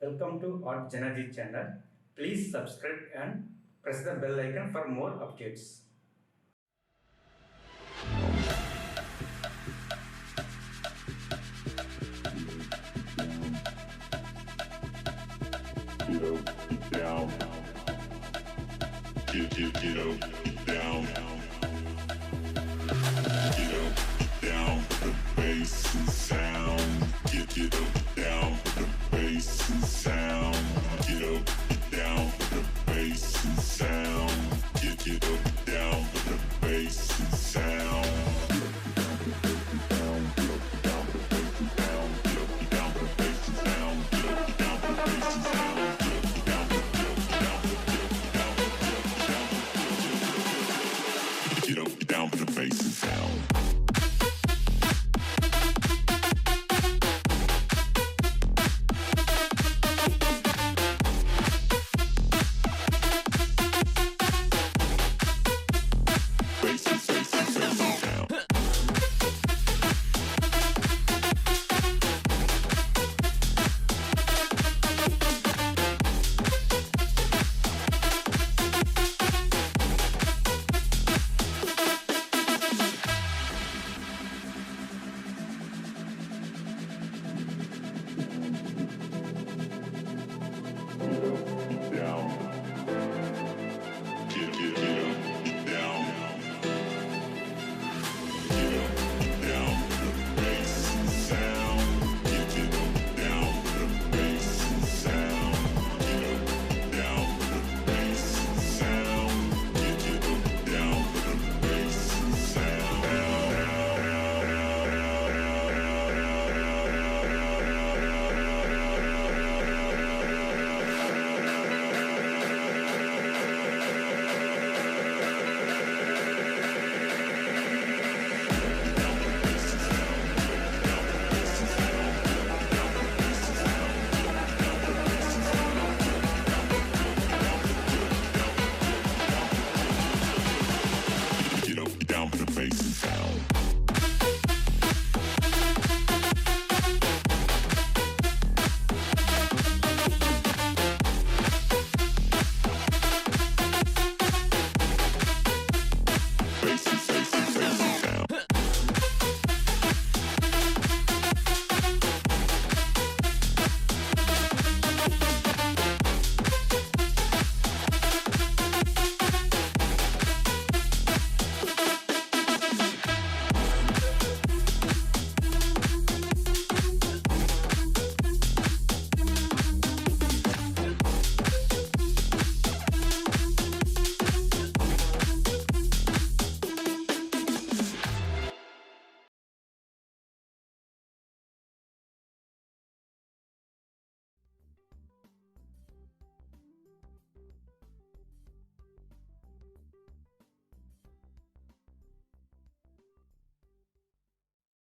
Welcome to JanaG channel. Please subscribe and press the bell icon for more updates. Get down. Get up, get down. Get up, get down. The bass and sound. Get up, down. The bass and sound. Get up, get down. The bass and sound. Get up, down. The bass and sound. Get up, get down for the bass and sound. Get up, get down for the bass and sound.